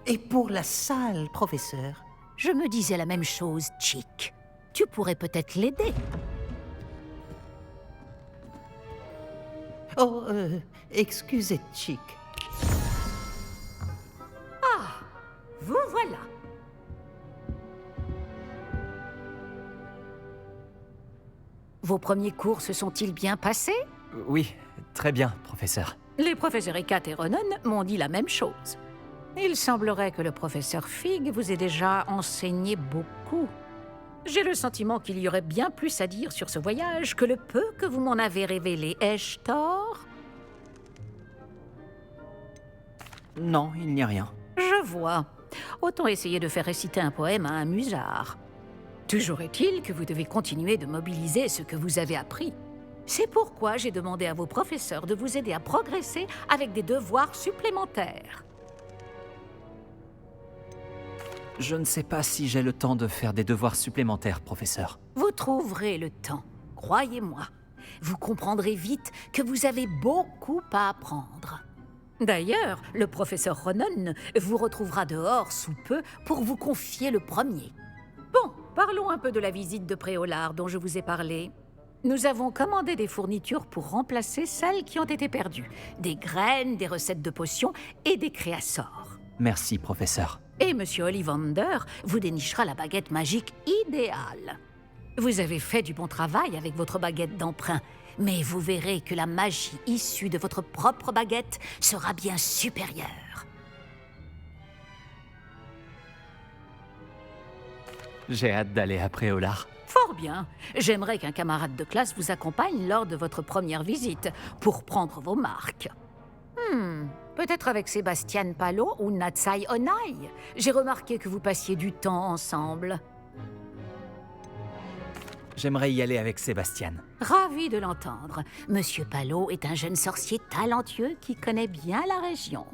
Et pour la salle, professeur? Je me disais la même chose, Chick. Tu pourrais peut-être l'aider. Oh, excusez, Chick. Vous voilà. Vos premiers cours se sont-ils bien passés? Oui, très bien, professeur. Les professeurs Ekat et Ronan m'ont dit la même chose. Il semblerait que le professeur Fig vous ait déjà enseigné beaucoup. J'ai le sentiment qu'il y aurait bien plus à dire sur ce voyage que le peu que vous m'en avez révélé. Ai-je tort? Non, il n'y a rien. Je vois. Autant essayer de faire réciter un poème à un musard. Toujours est-il que vous devez continuer de mobiliser ce que vous avez appris. C'est pourquoi j'ai demandé à vos professeurs de vous aider à progresser avec des devoirs supplémentaires. Je ne sais pas si j'ai le temps de faire des devoirs supplémentaires, professeur. Vous trouverez le temps, croyez-moi. Vous comprendrez vite que vous avez beaucoup à apprendre. D'ailleurs, le professeur Ronan vous retrouvera dehors sous peu pour vous confier le premier. Bon, parlons un peu de la visite de Préolard dont je vous ai parlé. Nous avons commandé des fournitures pour remplacer celles qui ont été perdues. Des graines, des recettes de potions et des créassors. Merci, professeur. Et Monsieur Ollivander vous dénichera la baguette magique idéale. Vous avez fait du bon travail avec votre baguette d'emprunt, mais vous verrez que la magie issue de votre propre baguette sera bien supérieure. J'ai hâte d'aller à Préolard. Fort bien. J'aimerais qu'un camarade de classe vous accompagne lors de votre première visite pour prendre vos marques. Peut-être avec Sébastien Palo ou Natsai Onai. J'ai remarqué que vous passiez du temps ensemble. J'aimerais y aller avec Sébastien. Ravi de l'entendre. Monsieur Palo est un jeune sorcier talentueux qui connaît bien la région.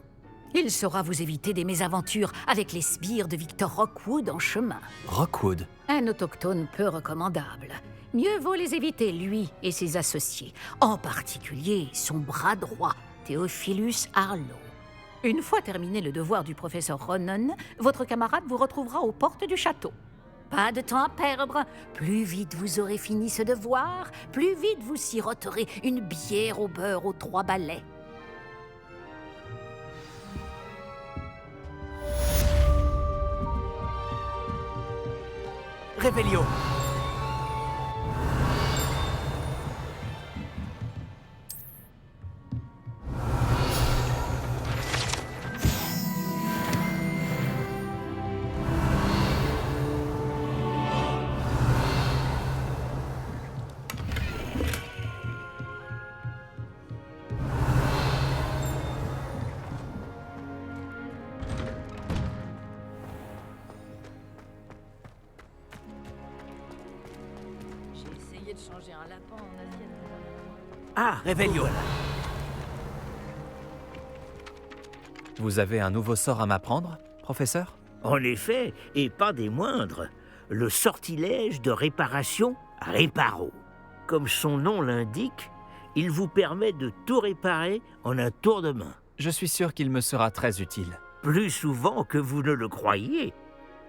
Il saura vous éviter des mésaventures avec les sbires de Victor Rockwood en chemin. Rockwood. Un autochtone peu recommandable. Mieux vaut les éviter, lui et ses associés. En particulier son bras droit, Théophilus Harlow. Une fois terminé le devoir du professeur Ronan, votre camarade vous retrouvera aux portes du château. Pas de temps à perdre. Plus vite vous aurez fini ce devoir, plus vite vous siroterez une bière au beurre aux 3 balais. Réveillon. J'ai essayé de changer un lapin en assiette. Ah, Réveillon. Vous avez un nouveau sort à m'apprendre, professeur? en effet, et pas des moindres, le sortilège de réparation Réparo. Comme son nom l'indique, il vous permet de tout réparer en un tour de main. Je suis sûr qu'il me sera très utile. Plus souvent que vous ne le croyez.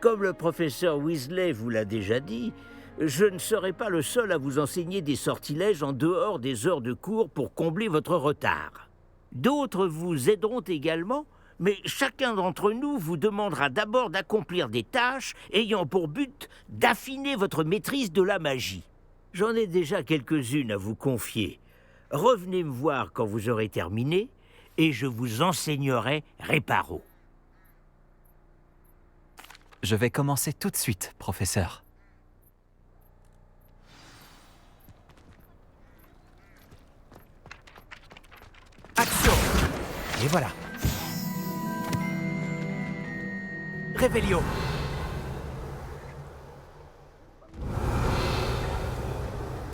Comme le professeur Weasley vous l'a déjà dit, je ne serai pas le seul à vous enseigner des sortilèges en dehors des heures de cours pour combler votre retard. D'autres vous aideront également, mais chacun d'entre nous vous demandera d'abord d'accomplir des tâches ayant pour but d'affiner votre maîtrise de la magie. J'en ai déjà quelques-unes à vous confier. Revenez me voir quand vous aurez terminé, et je vous enseignerai Réparo. Je vais commencer tout de suite, professeur. Action! Et voilà. Réveillon.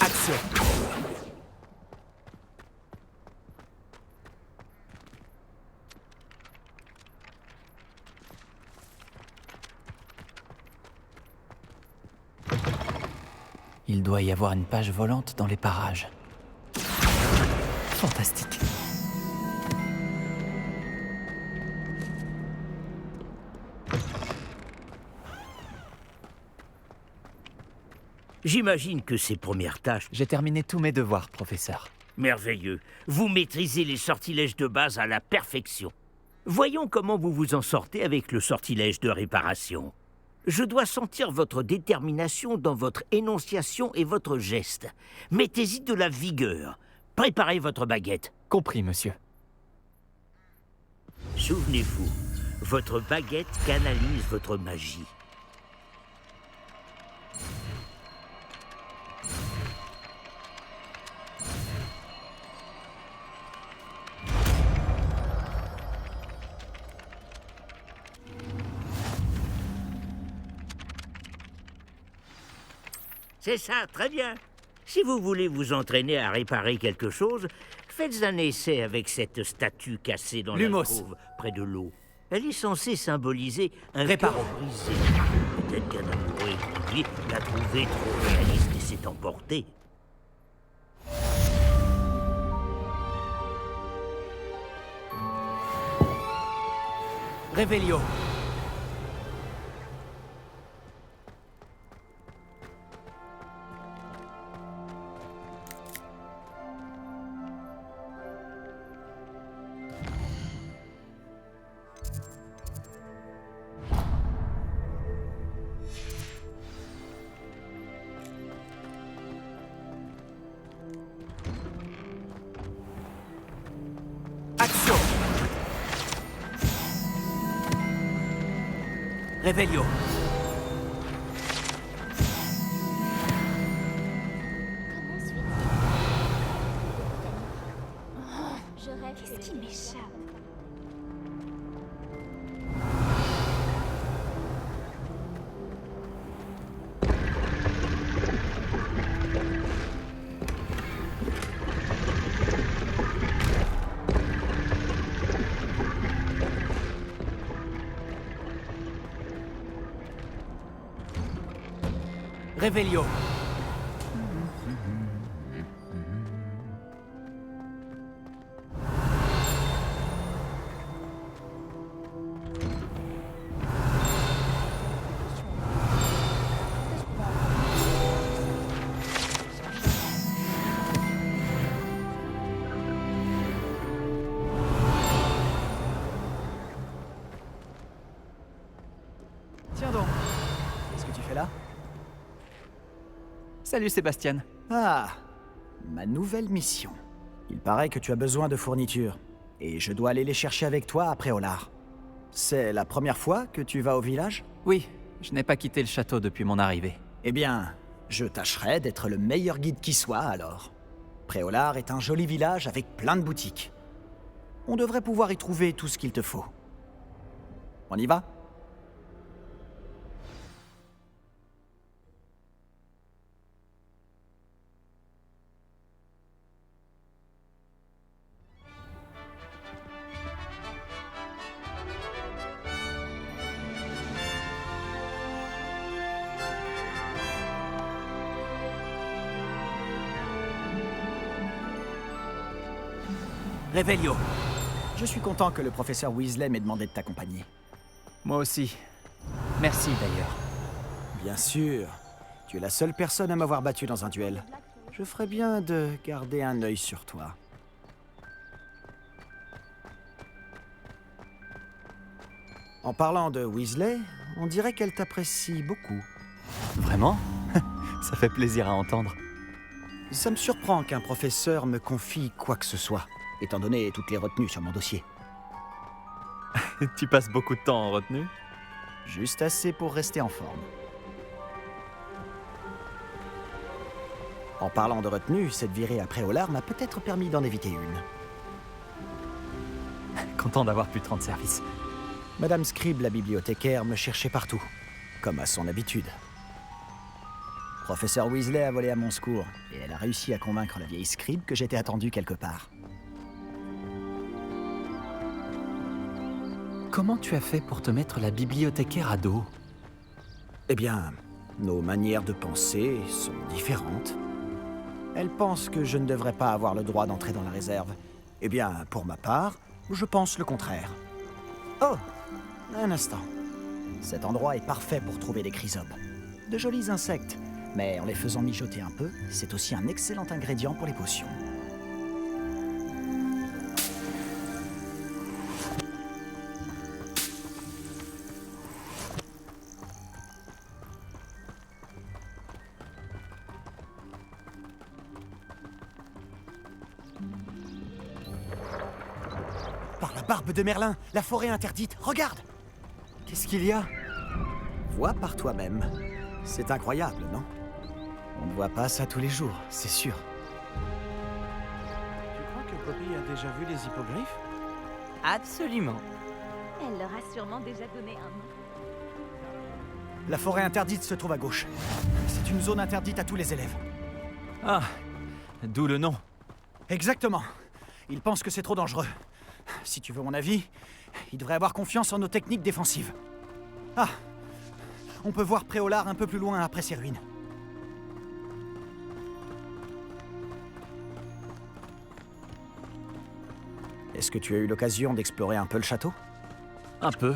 Action. Il doit y avoir une page volante dans les parages. Fantastique. J'imagine que ces premières tâches... J'ai terminé tous mes devoirs, professeur. Merveilleux. Vous maîtrisez les sortilèges de base à la perfection. Voyons comment vous vous en sortez avec le sortilège de réparation. Je dois sentir votre détermination dans votre énonciation et votre geste. Mettez-y de la vigueur. Préparez votre baguette. Compris, monsieur. Souvenez-vous, votre baguette canalise votre magie. C'est ça, très bien. Si vous voulez vous entraîner à réparer quelque chose, faites un essai avec cette statue cassée dans Lumos. l'alcôve, près de l'eau. Elle est censée symboliser un Réparons. cœur brisé. Peut-être qu'un amoureux étranger l'a trouvé trop réaliste et s'est emporté. Réveillon. Action. Réveillon. Comment suis-je? Oh, je rêve. Qu'est-ce qui m'échappe? Réveillon. Tiens donc, qu'est-ce que tu fais là? Salut, Sébastien. Ah, ma nouvelle mission. Il paraît que tu as besoin de fournitures, et je dois aller les chercher avec toi après Olar. C'est la première fois que tu vas au village? Oui, je n'ai pas quitté le château depuis mon arrivée. Eh bien, je tâcherai d'être le meilleur guide qui soit alors. Préolard est un joli village avec plein de boutiques. On devrait pouvoir y trouver tout ce qu'il te faut. On y va? Réveillon. Je suis content que le professeur Weasley m'ait demandé de t'accompagner. Moi aussi. Merci d'ailleurs. Bien sûr. Tu es la seule personne à m'avoir battu dans un duel. Je ferais bien de garder un œil sur toi. En parlant de Weasley, on dirait qu'elle t'apprécie beaucoup. Vraiment? Ça fait plaisir à entendre. Ça me surprend qu'un professeur me confie quoi que ce soit, étant donné toutes les retenues sur mon dossier. Tu passes beaucoup de temps en retenue? Juste assez pour rester en forme. En parlant de retenue, cette virée après Olar m'a peut-être permis d'en éviter une. Content d'avoir pu te rendre service. Madame Scribe, la bibliothécaire, me cherchait partout, comme à son habitude. Professeur Weasley a volé à mon secours, et elle a réussi à convaincre la vieille Scribe que j'étais attendu quelque part. Comment tu as fait pour te mettre la bibliothécaire à dos? Eh bien, nos manières de penser sont différentes. Elle pense que je ne devrais pas avoir le droit d'entrer dans la réserve. Eh bien, pour ma part, je pense le contraire. Oh, un instant. Cet endroit est parfait pour trouver des chrysopes. De jolis insectes, Mais en les faisant mijoter un peu, c'est aussi un excellent ingrédient pour les potions. Par la barbe de Merlin, la forêt interdite, regarde! Qu'est-ce qu'il y a? Vois par toi-même. C'est incroyable, non? On ne voit pas ça tous les jours, c'est sûr. Tu crois que Poppy a déjà vu les hippogriffes? Absolument. Elle leur a sûrement déjà donné un nom. La forêt interdite se trouve à gauche. C'est une zone interdite à tous les élèves. Ah, d'où le nom. Exactement. Ils pensent que c'est trop dangereux. Si tu veux mon avis, ils devraient avoir confiance en nos techniques défensives. Ah! On peut voir Préolard un peu plus loin après ces ruines. Est-ce que tu as eu l'occasion d'explorer un peu le château? Un peu.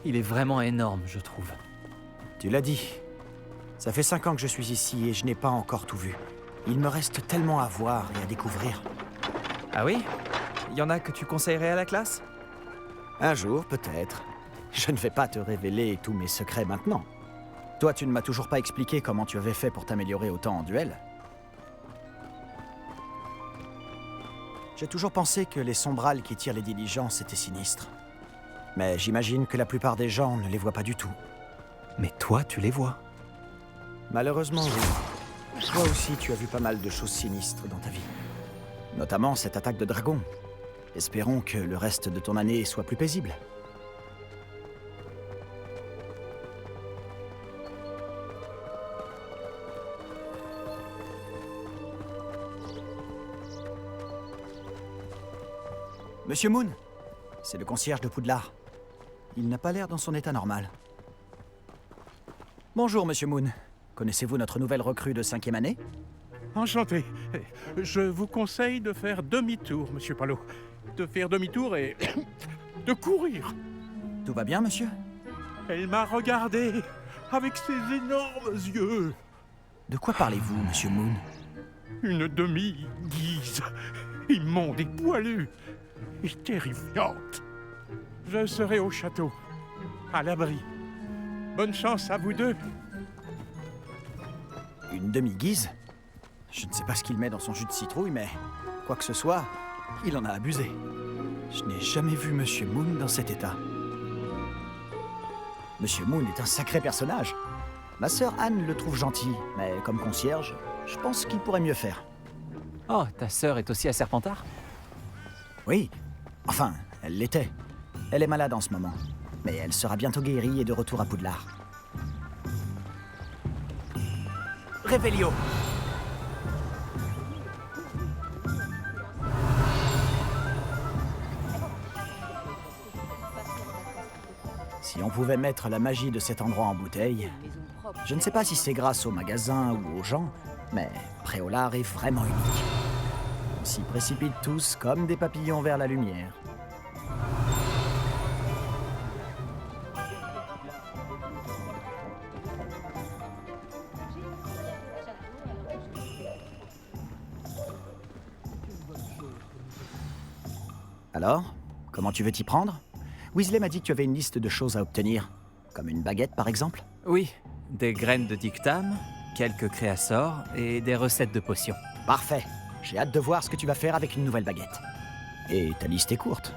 Il est vraiment énorme, je trouve. Tu l'as dit. Ça fait 5 ans que je suis ici et je n'ai pas encore tout vu. Il me reste tellement à voir et à découvrir. Ah oui? Y en a que tu conseillerais à la classe? Un jour, peut-être. Je ne vais pas te révéler tous mes secrets maintenant. Toi, tu ne m'as toujours pas expliqué comment tu avais fait pour t'améliorer autant en duel. J'ai toujours pensé que les sombrales qui tirent les diligences étaient sinistres. Mais j'imagine que la plupart des gens ne les voient pas du tout. Mais toi, tu les vois. Malheureusement, oui. Toi aussi, tu as vu pas mal de choses sinistres dans ta vie. Notamment cette attaque de dragon. Espérons que le reste de ton année soit plus paisible. Monsieur Moon, c'est le concierge de Poudlard. Il n'a pas l'air dans son état normal. Bonjour, Monsieur Moon. Connaissez-vous notre nouvelle recrue de 5e année? Enchanté. Je vous conseille de faire demi-tour, monsieur Palot. De faire demi-tour et de courir. Tout va bien, monsieur? Elle m'a regardé avec ses énormes yeux. De quoi parlez-vous, Monsieur Moon? Une demi-guise, immonde et poilue, et terrifiante. Je serai au château, à l'abri. Bonne chance à vous deux. Une demi-guise? Je ne sais pas ce qu'il met dans son jus de citrouille, mais quoi que ce soit, il en a abusé. Je n'ai jamais vu Monsieur Moon dans cet état. Monsieur Moon est un sacré personnage. Ma sœur Anne le trouve gentil, mais comme concierge, je pense qu'il pourrait mieux faire. Oh, ta sœur est aussi à Serpentard? Oui, enfin, elle l'était. Elle est malade en ce moment, mais elle sera bientôt guérie et de retour à Poudlard. Révélio. Si on pouvait mettre la magie de cet endroit en bouteille, je ne sais pas si c'est grâce au magasin ou aux gens, mais Préolard est vraiment unique. On s'y précipite tous comme des papillons vers la lumière. Alors, comment tu veux t'y prendre? Weasley m'a dit que tu avais une liste de choses à obtenir. Comme une baguette, par exemple? Oui, des graines de dictame, quelques créassors et des recettes de potions. Parfait. J'ai hâte de voir ce que tu vas faire avec une nouvelle baguette. Et ta liste est courte.